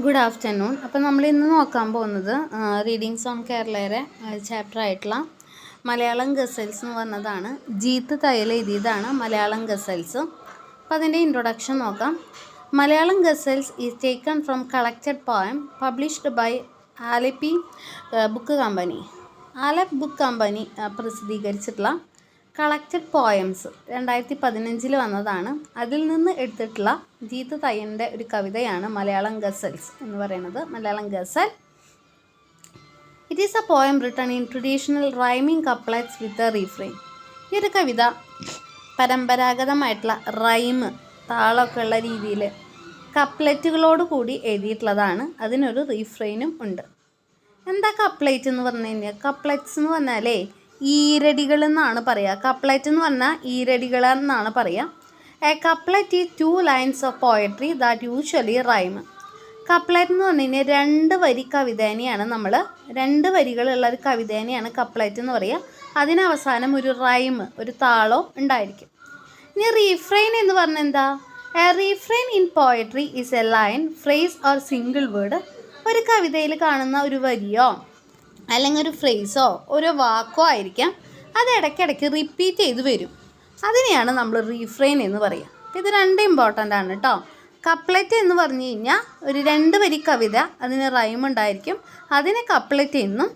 Good afternoon. അപ്പോൾ നമ്മൾ ഇന്ന് നോക്കാൻ പോകുന്നത് റീഡിങ്സ് ഓൺ കേരളയുടെ ചാപ്റ്റർ ആയിട്ടുള്ള മലയാളം ഗസൽസ് എന്ന് പറഞ്ഞതാണ്. ജീത്ത് തയ്യൽ എഴുതിയതാണ് മലയാളം ഗസൽസ്. അപ്പോൾ അതിൻ്റെ ഇൻട്രൊഡക്ഷൻ നോക്കാം. Malayalam ghazals is taken from collected poem published by Alleppey book company. Alleppey book company പ്രസിദ്ധീകരിച്ചിട്ടുള്ള കളക്റ്റഡ് പോയംസ് 2015 വന്നതാണ്. അതിൽ നിന്ന് എടുത്തിട്ടുള്ള ജീത്ത് തയ്യൻ്റെ ഒരു കവിതയാണ് മലയാളം ഗസൽസ് എന്ന് പറയുന്നത്. Malayalam ghazal it is a poem written in traditional rhyming couplets with a refrain. ഈ ഒരു കവിത പരമ്പരാഗതമായിട്ടുള്ള റൈം താളമൊക്കെ ഉള്ള രീതിയിൽ കപ്ലറ്റുകളോട് കൂടി എഴുതിയിട്ടുള്ളതാണ്. അതിനൊരു റീഫ്രെയിനും ഉണ്ട്. എന്താ കപ്ലറ്റ് എന്ന് പറഞ്ഞു കഴിഞ്ഞാൽ, കപ്ലറ്റ്സ് എന്ന് പറഞ്ഞാലേ ഈരടികൾ എന്നാണ് പറയുക. കപ്ലറ്റ് എന്ന് പറഞ്ഞാൽ ഈരടികൾ എന്നാണ് പറയുക. എ കപ്ലറ്റ് ഈ 2 lines of poetry that usually rhyme. Couplet എന്ന് പറഞ്ഞു കഴിഞ്ഞാൽ 2 വരി കവിതേനെയാണ്, 2 വരികളുള്ള ഒരു കവിതേനെയാണ് കപ്ലറ്റ് എന്ന് പറയുക. അതിനവസാനം ഒരു റൈം, ഒരു താളോ ഉണ്ടായിരിക്കും. ഇനി റീഫ്രെയിൻ എന്ന് പറഞ്ഞാൽ എന്താ? A refrain in poetry is A line, phrase or single word. ഒരു കവിതയിൽ കാണുന്ന ഒരു വരിയോ അല്ലെങ്കിൽ ഒരു ഫ്രേസോ ഒരു വാക്കോ ആയിരിക്കാം, അത് ഇടയ്ക്കിടയ്ക്ക് റിപ്പീറ്റ് ചെയ്ത് വരും. അതിനെയാണ് നമ്മൾ റീഫ്രെയിൻ എന്ന് പറയുക. ഇത് 2 ഇമ്പോർട്ടൻ്റ് ആണ് കേട്ടോ. കപ്ലറ്റ് എന്ന് പറഞ്ഞു കഴിഞ്ഞാൽ ഒരു 2 വരി കവിത, അതിന് റൈം ഉണ്ടായിരിക്കും, അതിനെ കപ്ലറ്റ് എന്നും.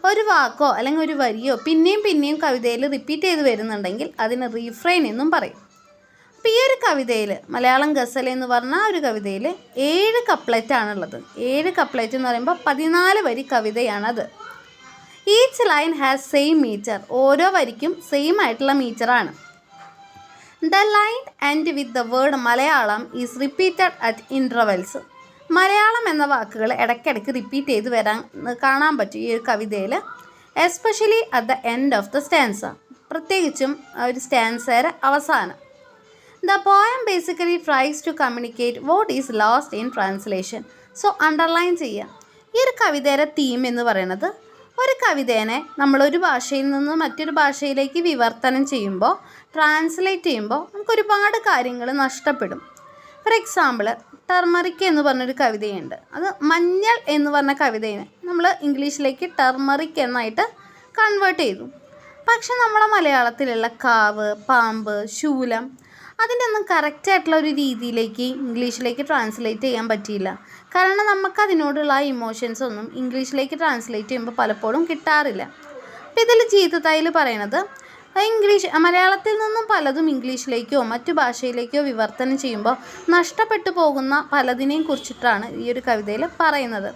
ഒരു വാക്കോ അല്ലെങ്കിൽ ഒരു വരിയോ പിന്നെയും കവിതയിൽ റിപ്പീറ്റ് ചെയ്ത് വരുന്നുണ്ടെങ്കിൽ അതിന് റീഫ്രെയിൻ എന്നും പറയും. അപ്പോൾ ഈ ഒരു കവിതയിൽ മലയാളം ഗസൽ എന്ന് പറഞ്ഞ ഒരു കവിതയിൽ 7 കപ്ലറ്റാണുള്ളത്. 7 കപ്ലറ്റ് എന്ന് പറയുമ്പോൾ 14 വരി കവിതയാണത്. Each line has same metre. ഓരോ വരിക്കും സെയിം ആയിട്ടുള്ള മീറ്ററാണ്. The line end with the word Malayalam is repeated at intervals. Malayalam എന്ന വാക്കുകൾ ഇടയ്ക്കിടയ്ക്ക് റിപ്പീറ്റ് ചെയ്ത് വരാൻ കാണാൻ പറ്റും ഈ ഒരു കവിതയിൽ. Especially at the end of the stanza, പ്രത്യേകിച്ചും ഒരു സ്റ്റാൻസയുടെ അവസാനം. The poem basically tries to communicate what is lost in translation. So underline ചെയ്യാം. ഈ ഒരു കവിതയുടെ തീം എന്ന് പറയുന്നത്, ഒരു കവിതേനെ നമ്മളൊരു ഭാഷയിൽ നിന്ന് മറ്റൊരു ഭാഷയിലേക്ക് വിവർത്തനം ചെയ്യുമ്പോൾ, ട്രാൻസ്ലേറ്റ് ചെയ്യുമ്പോൾ നമുക്കൊരുപാട് കാര്യങ്ങൾ നഷ്ടപ്പെടും. ഫോർ എക്സാമ്പിൾ, ടെർമറിക് എന്ന് പറഞ്ഞൊരു കവിതയുണ്ട്. അത് മഞ്ഞൾ എന്ന് പറഞ്ഞ കവിതയെ നമ്മൾ ഇംഗ്ലീഷിലേക്ക് ടെർമറിക് എന്നായിട്ട് കൺവേർട്ട് ചെയ്തു. പക്ഷെ നമ്മളെ മലയാളത്തിലുള്ള കാവ്, പാമ്പ്, ശൂലം അതിൻ്റെ ഒന്നും കറക്റ്റായിട്ടുള്ള ഒരു രീതിയിലേക്ക് ഇംഗ്ലീഷിലേക്ക് ട്രാൻസ്ലേറ്റ് ചെയ്യാൻ പറ്റിയില്ല. കാരണം നമുക്കതിനോടുള്ള ഇമോഷൻസ് ഒന്നും ഇംഗ്ലീഷിലേക്ക് ട്രാൻസ്ലേറ്റ് ചെയ്യുമ്പോൾ പലപ്പോഴും കിട്ടാറില്ല. അപ്പോൾ ഇതിൽ ജീത്ത് തയ്യൽ പറയണത്, മലയാളത്തിൽ നിന്നും പലതും ഇംഗ്ലീഷിലേക്കോ മറ്റു ഭാഷയിലേക്കോ വിവർത്തനം ചെയ്യുമ്പോൾ നഷ്ടപ്പെട്ടു പോകുന്ന പലതിനെയും കുറിച്ചിട്ടാണ് ഈ ഒരു കവിതയിൽ പറയുന്നത്.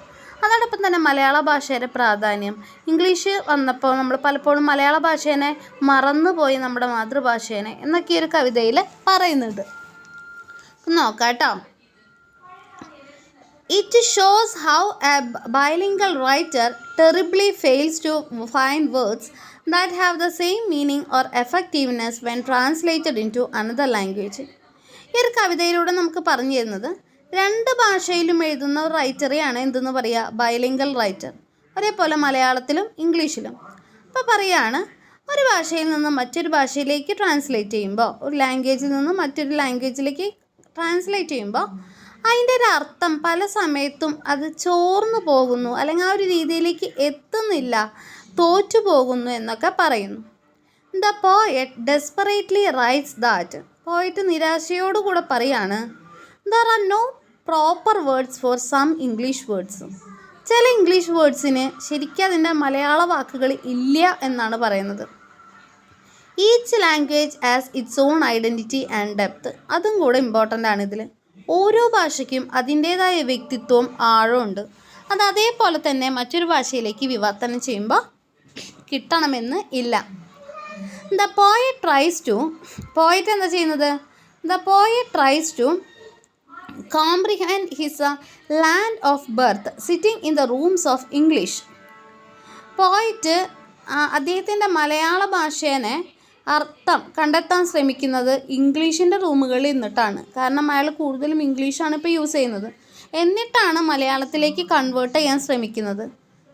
അതോടൊപ്പം തന്നെ മലയാള ഭാഷയുടെ പ്രാധാന്യം, ഇംഗ്ലീഷ് വന്നപ്പോൾ നമ്മൾ പലപ്പോഴും മലയാള ഭാഷേനെ മറന്നുപോയി നമ്മുടെ മാതൃഭാഷേനെ എന്നൊക്കെ ഈ ഒരു കവിതയിൽ പറയുന്നുണ്ട്. നോക്കാം കേട്ടോ. It shows how a bilingual writer terribly fails to find words that have the same meaning or effectiveness when translated into another language. ഈ ഒരു കവിതയിലൂടെ നമുക്ക് പറഞ്ഞു തരുന്നത്, 2 ഭാഷയിലും എഴുതുന്ന ഒരു റൈറ്ററെയാണ് എന്തെന്ന് പറയുക, ബൈലിംഗൽ റൈറ്റർ. ഒരേപോലെ മലയാളത്തിലും ഇംഗ്ലീഷിലും. അപ്പോൾ പറയുകയാണ്, ഒരു ഭാഷയിൽ നിന്നും മറ്റൊരു ഭാഷയിലേക്ക് ട്രാൻസ്ലേറ്റ് ചെയ്യുമ്പോൾ, ഒരു ലാംഗ്വേജിൽ നിന്നും മറ്റൊരു ലാംഗ്വേജിലേക്ക് ട്രാൻസ്ലേറ്റ് ചെയ്യുമ്പോൾ അതിൻ്റെ ഒരു അർത്ഥം പല സമയത്തും അത് ചോർന്നു പോകുന്നു, അല്ലെങ്കിൽ ആ ഒരു രീതിയിലേക്ക് എത്തുന്നില്ല, തോറ്റുപോകുന്നു എന്നൊക്കെ പറയുന്നു. The poet desperately writes that. Poet നിരാശയോടുകൂടെ പറയാണ്, there are no proper words for some English words. ചില ഇംഗ്ലീഷ് വേർഡ്സിന് ശരിക്കും അതിൻ്റെ മലയാള വാക്കുകൾ ഇല്ല എന്നാണ് പറയുന്നത്. Each language has its own identity and depth. അതും കൂടെ ഇമ്പോർട്ടൻ്റ് ആണ് ഇതിൽ. ഓരോ ഭാഷയ്ക്കും അതിൻ്റേതായ വ്യക്തിത്വവും ആഴമുണ്ട്. അത് അതേപോലെ തന്നെ മറ്റൊരു ഭാഷയിലേക്ക് വിവർത്തനം ചെയ്യുമ്പോൾ കിട്ടണമെന്ന് ഇല്ല. The poet tries to, poet എന്താ ചെയ്യുന്നത്, the poet tries to comprehend his land of birth sitting in the rooms of English. Poet അദ്ദേഹത്തിൻ്റെ മലയാള ഭാഷേനെ അർത്ഥം കണ്ടെത്താൻ ശ്രമിക്കുന്നത് ഇംഗ്ലീഷിൻ്റെ റൂമുകളിൽ നിന്നിട്ടാണ്. കാരണം അയാൾ കൂടുതലും ഇംഗ്ലീഷാണ് ഇപ്പോൾ യൂസ് ചെയ്യുന്നത്. എന്നിട്ടാണ് മലയാളത്തിലേക്ക് കൺവേർട്ട് ചെയ്യാൻ ശ്രമിക്കുന്നത്.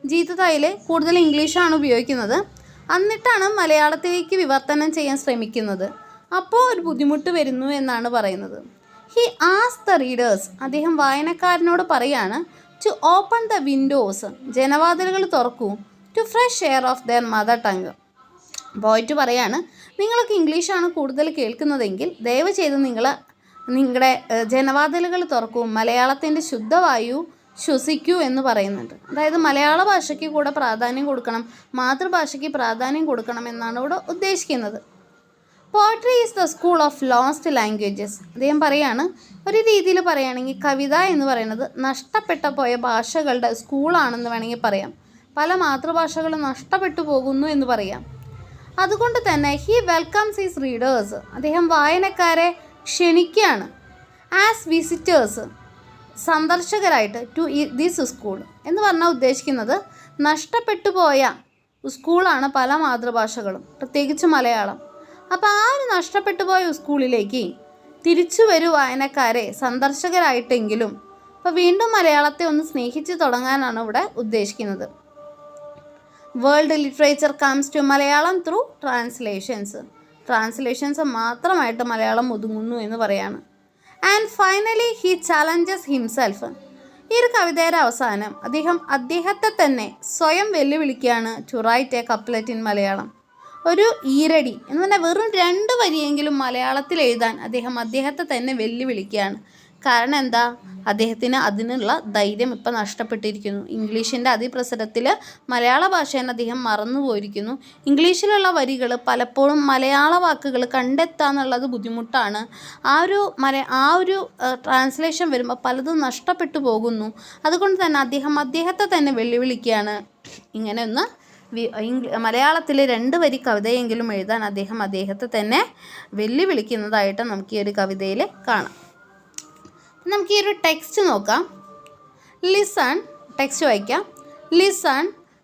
ജീത്ത് തയ്യൽ കൂടുതൽ ഇംഗ്ലീഷാണ് ഉപയോഗിക്കുന്നത്, എന്നിട്ടാണ് മലയാളത്തിലേക്ക് വിവർത്തനം ചെയ്യാൻ ശ്രമിക്കുന്നത്. അപ്പോൾ ഒരു ബുദ്ധിമുട്ട് വരുന്നു എന്നാണ് പറയുന്നത്. ഹി ആസ് ദ റീഡേഴ്സ്, അദ്ദേഹം വായനക്കാരനോട് പറയാണ്, ടു ഓപ്പൺ ദ വിൻഡോസ്, ജനവാതിലുകൾ തുറക്കൂ, to fresh air of their mother tongue. പോയിട്ട് പറയാണ്, നിങ്ങൾക്ക് ഇംഗ്ലീഷാണ് കൂടുതൽ കേൾക്കുന്നതെങ്കിൽ ദയവ് ചെയ്ത് നിങ്ങളുടെ ജനവാതിലുകൾ തുറക്കൂ, മലയാളത്തിൻ്റെ ശുദ്ധവായു ശ്വസിക്കൂ എന്ന് പറയുന്നുണ്ട്. അതായത് മലയാള ഭാഷയ്ക്ക് കൂടെ പ്രാധാന്യം കൊടുക്കണം, മാതൃഭാഷയ്ക്ക് പ്രാധാന്യം കൊടുക്കണം എന്നാണ് ഇവിടെ ഉദ്ദേശിക്കുന്നത്. Poetry is the school of lost languages. അദ്ദേഹം പറയാണ്, ഒരു രീതിയിൽ പറയുകയാണെങ്കിൽ കവിത എന്ന് പറയുന്നത് നഷ്ടപ്പെട്ടു പോയ ഭാഷകളുടെ സ്കൂളാണെന്ന് വേണമെങ്കിൽ പറയാം. പല മാതൃഭാഷകളും നഷ്ടപ്പെട്ടു പോകുന്നു എന്ന് പറയാം. അതുകൊണ്ട് തന്നെ ഹി വെൽക്കംസ് ഹിസ് റീഡേഴ്സ്, അദ്ദേഹം വായനക്കാരെ ക്ഷണിക്കുകയാണ്, ആസ് വിസിറ്റേഴ്സ്, സന്ദർശകരായിട്ട്, ടു ദിസ് സ്കൂൾ എന്ന് പറഞ്ഞാൽ ഉദ്ദേശിക്കുന്നത് നഷ്ടപ്പെട്ടു പോയ സ്കൂളാണ് പല മാതൃഭാഷകളും, പ്രത്യേകിച്ച് മലയാളം. അപ്പോൾ ആ ഒരു നഷ്ടപ്പെട്ടു പോയ സ്കൂളിലേക്ക് തിരിച്ചു വരൂ വായനക്കാരെ, സന്ദർശകരായിട്ടെങ്കിലും. അപ്പോൾ വീണ്ടും മലയാളത്തെ ഒന്ന് സ്നേഹിച്ച് തുടങ്ങാനാണ് ഇവിടെ ഉദ്ദേശിക്കുന്നത്. World literature comes to Malayalam through translations മാത്രമായിട്ട് മലയാളം ഒതുങ്ങുന്നു എന്ന് പറയാണ്. And finally he challenges himself. ഈ ഒരു കവിതയുടെ അവസാനം അദ്ദേഹത്തെ തന്നെ സ്വയം വെല്ലുവിളിക്കുകയാണ്, to write a couplet in Malayalam. ഒരു ഈരടി എന്ന് പറഞ്ഞാൽ വെറും 2 വരിയെങ്കിലും മലയാളത്തിൽ എഴുതാൻ അദ്ദേഹത്തെ തന്നെ വെല്ലുവിളിക്കുകയാണ്. കാരണം എന്താ, അദ്ദേഹത്തിന് അതിനുള്ള ധൈര്യം ഇപ്പം നഷ്ടപ്പെട്ടിരിക്കുന്നു. ഇംഗ്ലീഷിൻ്റെ അതിപ്രസരത്തിൽ മലയാള ഭാഷേനെ അദ്ദേഹം മറന്നുപോയിരിക്കുന്നു. ഇംഗ്ലീഷിലുള്ള വരികൾ പലപ്പോഴും മലയാള വാക്കുകൾ കണ്ടെത്താന്നുള്ളത് ബുദ്ധിമുട്ടാണ്. ആ ഒരു ട്രാൻസ്ലേഷൻ വരുമ്പോൾ പലതും നഷ്ടപ്പെട്ടു പോകുന്നു. അതുകൊണ്ട് തന്നെ അദ്ദേഹത്തെ തന്നെ വെല്ലുവിളിക്കുകയാണ്. ഇങ്ങനെ ഒന്ന് മലയാളത്തിൽ 2 വരി കവിതയെങ്കിലും എഴുതാൻ അദ്ദേഹത്തെ തന്നെ വെല്ലുവിളിക്കുന്നതായിട്ട് നമുക്ക് ഈ ഒരു കവിതയിൽ കാണാം. നമുക്ക് ഈ ഒരു ടെക്സ്റ്റ് നോക്കാം. ലിസൺ, ടെക്സ്റ്റ് വായിക്കാം. Listen,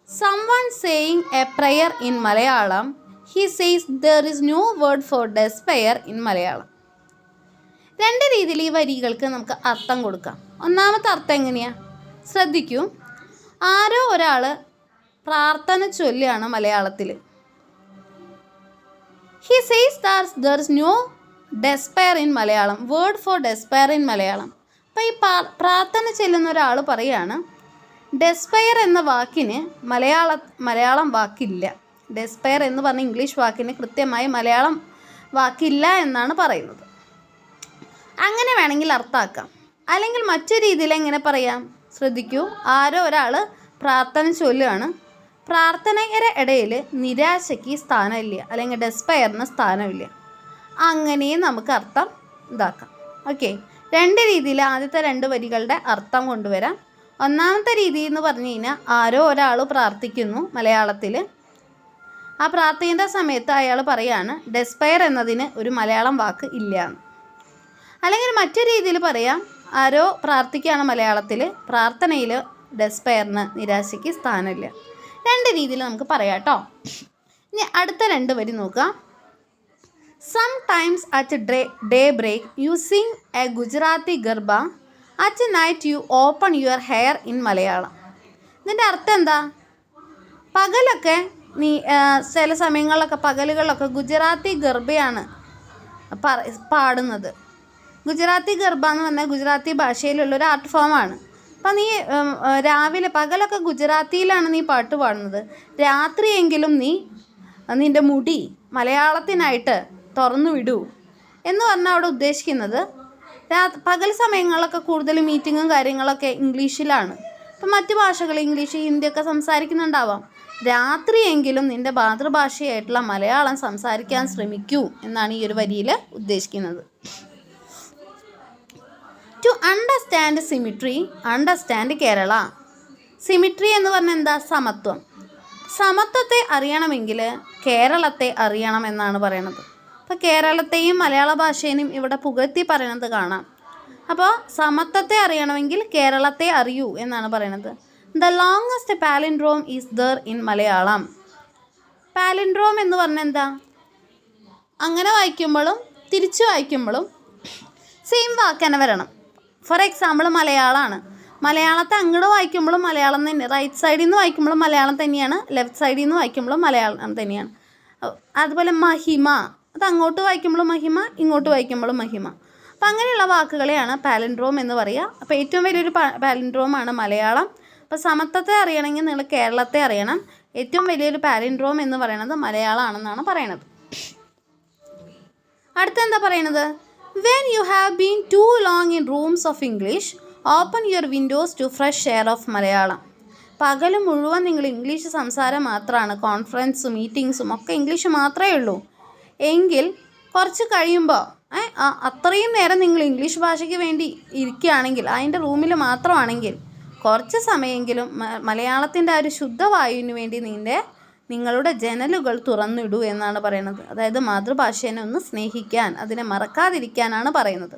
someone saying a prayer in Malayalam. He says there is no word for despair in Malayalam. 2 രീതിയിൽ ഈ വരികൾക്ക് നമുക്ക് അർത്ഥം കൊടുക്കാം. ഒന്നാമത്തെ അർത്ഥം എങ്ങനെയാണ് ശ്രദ്ധിക്കൂ. ആരോ ഒരാൾ പ്രാർത്ഥന ചൊല്ലുകയാണ് മലയാളത്തിൽ. He says that there is no despair in Malayalam, word for despair in Malayalam. അപ്പോൾ ഈ പ്രാർത്ഥന ചെല്ലുന്ന ഒരാൾ പറയാണ്, ഡെസ്പയർ എന്ന വാക്കിന് മലയാളം വാക്കില്ല. ഡെസ്പയർ എന്ന് പറഞ്ഞ ഇംഗ്ലീഷ് വാക്കിന് കൃത്യമായി മലയാളം വാക്കില്ല എന്നാണ് പറയുന്നത്. അങ്ങനെ വേണമെങ്കിൽ അർത്ഥമാക്കാം. അല്ലെങ്കിൽ മറ്റൊരു രീതിയിൽ എങ്ങനെ പറയാം ശ്രദ്ധിക്കൂ. ആരോ ഒരാൾ പ്രാർത്ഥന ചൊല്ലുകയാണ്. പ്രാർത്ഥനയുടെ ഇടയിൽ നിരാശയ്ക്ക് സ്ഥാനമില്ല, അല്ലെങ്കിൽ ഡെസ്പയറിന് സ്ഥാനമില്ല. അങ്ങനെയും നമുക്ക് അർത്ഥം ഇതാക്കാം. ഓക്കെ, 2 രീതിയിൽ ആദ്യത്തെ 2 വരികളുടെ അർത്ഥം കൊണ്ടുവരാം. ഒന്നാമത്തെ രീതി എന്ന് പറഞ്ഞു കഴിഞ്ഞാൽ ആരോ ഒരാൾ പ്രാർത്ഥിക്കുന്നു മലയാളത്തിൽ. ആ പ്രാർത്ഥിക്കുന്ന സമയത്ത് അയാൾ പറയാണ് ഡെസ്പയർ എന്നതിന് ഒരു മലയാളം വാക്ക് ഇല്ല. അല്ലെങ്കിൽ മറ്റൊരു രീതിയിൽ പറയാം, ആരോ പ്രാർത്ഥിക്കുകയാണ് മലയാളത്തിൽ, പ്രാർത്ഥനയിൽ ഡെസ്പയറിന് നിരാശയ്ക്ക് സ്ഥാനമില്ല. 2 രീതിയിൽ നമുക്ക് പറയാം കേട്ടോ. ഇനി അടുത്ത 2 വരി നോക്കാം. Sometimes at daybreak you sing a Gujarati garba. At night you open your hair in Malayalam. ഇതിൻ്റെ അർത്ഥം എന്താ? പകലൊക്കെ ചില സമയങ്ങളിലൊക്കെ പകലുകളിലൊക്കെ ഗുജറാത്തി ഗർബയാണ് പാടുന്നത്. ഗുജറാത്തി ഗർബ എന്ന് പറഞ്ഞാൽ ഗുജറാത്തി ഭാഷയിലുള്ളൊരു ആർട്ട് ഫോമാണ്. അപ്പം നീ രാവിലെ പകലൊക്കെ ഗുജറാത്തിയിലാണ് നീ പാട്ട് പാടുന്നത്, രാത്രിയെങ്കിലും നിൻ്റെ മുടി മലയാളത്തിനായിട്ട് തുറന്നു വിടൂ എന്ന് പറഞ്ഞാൽ അവിടെ ഉദ്ദേശിക്കുന്നത് പകൽ സമയങ്ങളിലൊക്കെ കൂടുതൽ മീറ്റിങ്ങും കാര്യങ്ങളൊക്കെ ഇംഗ്ലീഷിലാണ്. ഇപ്പം മറ്റു ഭാഷകൾ ഇംഗ്ലീഷ് ഹിന്ദിയൊക്കെ സംസാരിക്കുന്നുണ്ടാവാം. രാത്രിയെങ്കിലും നിൻ്റെ മാതൃഭാഷയായിട്ടുള്ള മലയാളം സംസാരിക്കാൻ ശ്രമിക്കൂ എന്നാണ് ഈ ഒരു വരിയിൽ ഉദ്ദേശിക്കുന്നത്. To understand symmetry, understand Kerala. Symmetry എന്ന് പറഞ്ഞാൽ എന്താ? സമത്വം. സമത്വത്തെ അറിയണമെങ്കിൽ കേരളത്തെ അറിയണം എന്നാണ് പറയണത്. അപ്പോൾ കേരളത്തെയും മലയാള ഭാഷേനെയും ഇവിടെ പുകഴ്ത്തി പറയണത് കാണാം. അപ്പോൾ സമത്വത്തെ അറിയണമെങ്കിൽ കേരളത്തെ അറിയൂ എന്നാണ് പറയണത്. The longest palindrome is there in Malayalam. Palindrome എന്ന് പറഞ്ഞാൽ എന്താ? അങ്ങനെ വായിക്കുമ്പോഴും തിരിച്ചു വായിക്കുമ്പോഴും സെയിം വാക്ക് തന്നെ വരണം. ഫോർ എക്സാമ്പിൾ മലയാളമാണ്. മലയാളത്തെ അങ്ങോട്ട് വായിക്കുമ്പോഴും മലയാളം തന്നെ, റൈറ്റ് സൈഡിൽ നിന്ന് വായിക്കുമ്പോഴും മലയാളം തന്നെയാണ്, ലെഫ്റ്റ് സൈഡിൽ നിന്ന് വായിക്കുമ്പോഴും മലയാളം തന്നെയാണ്. അതുപോലെ മഹിമ, അത് അങ്ങോട്ട് വായിക്കുമ്പോഴും മഹിമ, ഇങ്ങോട്ട് വായിക്കുമ്പോഴും മഹിമ. അപ്പം അങ്ങനെയുള്ള വാക്കുകളെയാണ് പാലിൻഡ്രോം എന്ന് പറയുക. അപ്പോൾ ഏറ്റവും വലിയൊരു പാലിൻഡ്രോമാണ് മലയാളം. അപ്പോൾ സമത്വത്തെ അറിയണമെങ്കിൽ നിങ്ങൾ കേരളത്തെ അറിയണം. ഏറ്റവും വലിയൊരു പാലിൻഡ്രോം എന്ന് പറയുന്നത് മലയാളമാണെന്നാണ് പറയണത്. അടുത്ത എന്താ പറയണത്? When you have been too long in rooms of English open your windows to fresh air of Malayalam. പകൽ മുഴുവൻ നിങ്ങൾ ഇംഗ്ലീഷ് സംസാരം മാത്രമാണ്, കോൺഫറൻസും മീറ്റിങ്സും ഒക്കെ ഇംഗ്ലീഷ് മാത്രമേ ഉള്ളൂ എങ്കിൽ കുറച്ച് കഴിയുമ്പോൾ അത്രയും നേരം നിങ്ങൾ ഇംഗ്ലീഷ് ഭാഷയ്ക്ക് വേണ്ടി ഇരിക്കുകയാണെങ്കിൽ, അതിൻ്റെ റൂമിൽ മാത്രമാണെങ്കിൽ കുറച്ച് സമയമെങ്കിലും മലയാളത്തിൻ്റെ ആ ഒരു ശുദ്ധവായുവിന് വേണ്ടി നിങ്ങളുടെ ജനലുകൾ തുറന്നിടൂ എന്നാണ് പറയുന്നത്. അതായത് മാതൃഭാഷേനെ ഒന്ന് സ്നേഹിക്കാൻ, അതിനെ മറക്കാതിരിക്കാനാണ് പറയുന്നത്.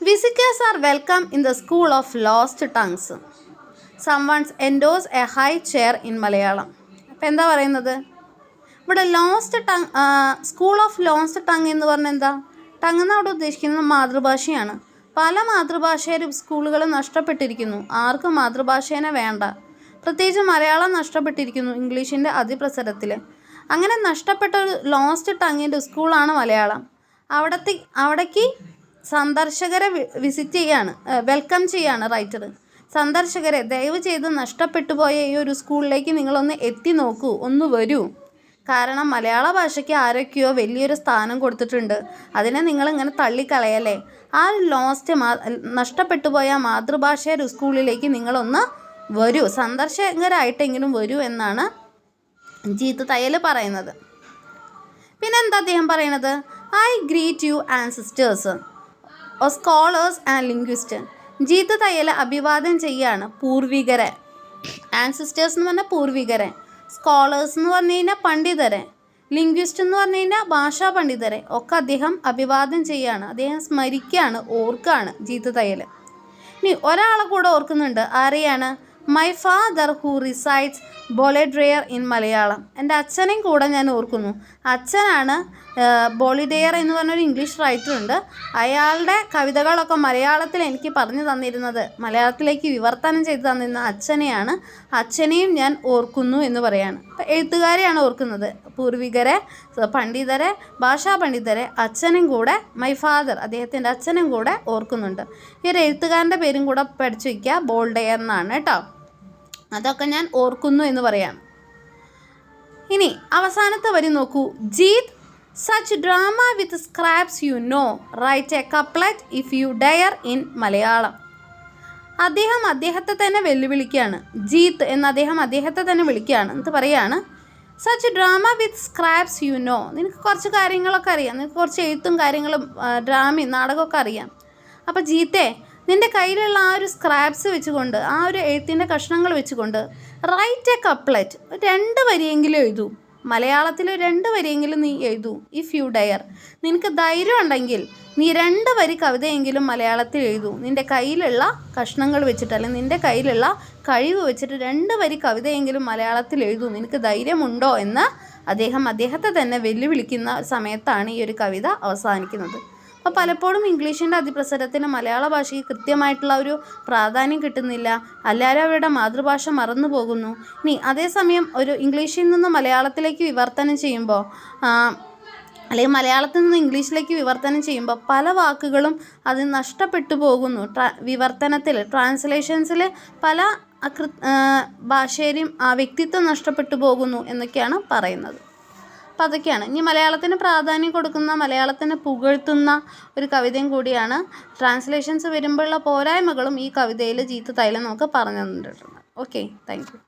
Visitors are welcome in the school of lost tongues. Someone's endorse A high chair in Malayalam. അപ്പോൾ എന്താ പറയുന്നത്? ഇവിടെ lost tongue, school of lost tongue എന്ന് പറഞ്ഞാൽ എന്താ? ടങ് എന്ന് അവിടെ ഉദ്ദേശിക്കുന്നത് മാതൃഭാഷയാണ്. പല മാതൃഭാഷയുടെ സ്കൂളുകൾ നഷ്ടപ്പെട്ടിരിക്കുന്നു. ആർക്കും മാതൃഭാഷേനെ വേണ്ട. പ്രത്യേകിച്ച് മലയാളം നഷ്ടപ്പെട്ടിരിക്കുന്നു ഇംഗ്ലീഷിൻ്റെ അതിപ്രസരത്തിൽ. അങ്ങനെ നഷ്ടപ്പെട്ട ഒരു ലോസ്റ്റ് ടങ്ങിൻ്റെ സ്കൂളാണ് മലയാളം. അവിടേക്ക് സന്ദർശകരെ വിസിറ്റ് ചെയ്യാണ്, വെൽക്കം ചെയ്യാണ് റൈറ്റർ. സന്ദർശകരെ ദയവ് ചെയ്ത് നഷ്ടപ്പെട്ടു പോയ ഈ ഒരു സ്കൂളിലേക്ക് നിങ്ങളൊന്ന് എത്തി നോക്കൂ, ഒന്ന് വരൂ. കാരണം മലയാള ഭാഷയ്ക്ക് ആരൊക്കെയോ വലിയൊരു സ്ഥാനം കൊടുത്തിട്ടുണ്ട്. അതിനെ നിങ്ങളിങ്ങനെ തള്ളിക്കളയല്ലേ. ആ നഷ്ടപ്പെട്ടു പോയ മാതൃഭാഷയുടെ സ്കൂളിലേക്ക് നിങ്ങളൊന്ന് വരൂ, സന്ദർശകരായിട്ടെങ്കിലും വരൂ എന്നാണ് ജീത്ത് തയ്യൽ പറയുന്നത്. പിന്നെന്താ അദ്ദേഹം പറയണത്? I greet you ancestors o scholars and linguist. Jeet Thayil അഭിവാദ്യം ചെയ്യാണ് പൂർവികരെ. ആൻസിസ്റ്റേഴ്സ് എന്ന് പറഞ്ഞാൽ പൂർവികരെ, സ്കോളേഴ്സ് എന്ന് പറഞ്ഞു കഴിഞ്ഞാൽ പണ്ഡിതരെ, ലിംഗ്വിസ്റ്റ് എന്ന് പറഞ്ഞു കഴിഞ്ഞാൽ ഭാഷാ പണ്ഡിതരെ ഒക്കെ അദ്ദേഹം അഭിവാദ്യം ചെയ്യാണ്. അദ്ദേഹം സ്മരിക്കുകയാണ്, ഓർക്കുകയാണ് ജീത്ത് തയ്യൽ. ഇനി ഒരാളെ കൂടെ ഓർക്കുന്നുണ്ട്. ആരെയാണ്? My father who resides boldly there in Malayalam. എൻ്റെ അച്ഛനെയും കൂടെ ഞാൻ ഓർക്കുന്നു. അച്ഛനാണ് ബോളിഡെയർ എന്ന് പറഞ്ഞൊരു ഇംഗ്ലീഷ് റൈറ്റർ ഉണ്ട്. അയാളുടെ കവിതകളൊക്കെ മലയാളത്തിൽ എനിക്ക് പറഞ്ഞു തന്നിരുന്നത്, മലയാളത്തിലേക്ക് വിവർത്തനം ചെയ്ത് തന്നിരുന്ന അച്ഛനെയാണ്. അച്ഛനെയും ഞാൻ ഓർക്കുന്നു എന്ന് പറയാണ്. അപ്പോൾ എഴുത്തുകാരെയാണ് ഓർക്കുന്നത്. പൂർവികരെ, പണ്ഡിതരെ, ഭാഷാ പണ്ഡിതരെ, അച്ഛനും കൂടെ, മൈ ഫാദർ അദ്ദേഹത്തിൻ്റെ അച്ഛനും കൂടെ ഓർക്കുന്നുണ്ട്. ഈ ഒരു എഴുത്തുകാരൻ്റെ പേരും കൂടെ പഠിച്ചു വയ്ക്കുക, ബോൾഡെയർ എന്നാണ് കേട്ടോ. അതൊക്കെ ഞാൻ ഓർക്കുന്നു എന്ന് പറയാം. ഇനി അവസാനത്തെ വരി നോക്കൂ. Jeet such drama with scraps you know write a couplet if you dare in Malayalam. അദ്ദേഹത്തെ തന്നെ വെല്ലുവിളിക്കുകയാണ്. ജീത്ത് എന്ന് അദ്ദേഹത്തെ തന്നെ വിളിക്കുകയാണ്. എന്നിട്ട് പറയുകയാണ്, such drama with scraps you no. നിനക്ക് കുറച്ച് കാര്യങ്ങളൊക്കെ അറിയാം, നിനക്ക് കുറച്ച് എഴുത്തും കാര്യങ്ങളും ഡ്രാമയും നാടകമൊക്കെ അറിയാം. അപ്പോൾ ജീത്തേ, നിൻ്റെ കയ്യിലുള്ള ആ ഒരു സ്ക്രാപ്സ് വെച്ചുകൊണ്ട്, ആ ഒരു എഴുത്തിൻ്റെ കഷ്ണങ്ങൾ വെച്ചുകൊണ്ട് റൈറ്റ് എ കപ്ലറ്റ്, 2 വരിയെങ്കിലും എഴുതൂ. മലയാളത്തിൽ 2 വരിയെങ്കിലും നീ എഴുതൂ. ഇഫ് യു ഡയർ, നിനക്ക് ധൈര്യം ഉണ്ടെങ്കിൽ നീ 2 വരി കവിതയെങ്കിലും മലയാളത്തിൽ എഴുതൂ. നിൻ്റെ കയ്യിലുള്ള കഷ്ണങ്ങൾ വെച്ചിട്ട്, അല്ലെങ്കിൽ നിൻ്റെ കയ്യിലുള്ള കഴിവ് വെച്ചിട്ട് 2 വരി കവിതയെങ്കിലും മലയാളത്തിൽ എഴുതൂ. നിനക്ക് ധൈര്യമുണ്ടോ എന്ന് അദ്ദേഹത്തെ തന്നെ വെല്ലുവിളിക്കുന്ന സമയത്താണ് ഈ ഒരു കവിത അവസാനിക്കുന്നത്. അപ്പോൾ പലപ്പോഴും ഇംഗ്ലീഷിൻ്റെ അതിപ്രസരത്തിന് മലയാള ഭാഷയ്ക്ക് കൃത്യമായിട്ടുള്ള ഒരു പ്രാധാന്യം കിട്ടുന്നില്ല. എല്ലാവരും അവരുടെ മാതൃഭാഷ മറന്നു പോകുന്നു. ഇനി അതേസമയം ഒരു ഇംഗ്ലീഷിൽ നിന്ന് മലയാളത്തിലേക്ക് വിവർത്തനം ചെയ്യുമ്പോൾ, അല്ലെങ്കിൽ മലയാളത്തിൽ നിന്ന് ഇംഗ്ലീഷിലേക്ക് വിവർത്തനം ചെയ്യുമ്പോൾ പല വാക്കുകളും അത് നഷ്ടപ്പെട്ടു പോകുന്നു. വിവർത്തനത്തിൽ, ട്രാൻസ്ലേഷൻസിൽ പല ഭാഷയുടെയും ആ വ്യക്തിത്വം നഷ്ടപ്പെട്ടു പോകുന്നു എന്നൊക്കെയാണ് പറയുന്നത്. അപ്പോൾ അതൊക്കെയാണ്. ഇനി മലയാളത്തിന് പ്രാധാന്യം കൊടുക്കുന്ന, മലയാളത്തിന് പുകഴ്ത്തുന്ന ഒരു കവിതയും കൂടിയാണ്. ട്രാൻസ്ലേഷൻസ് വരുമ്പോഴുള്ള പോരായ്മകളും ഈ കവിതയിൽ ജീത്ത് തയ്യൽ നമുക്ക് പറഞ്ഞു തന്നിട്ടുണ്ട്. Okay, thank you.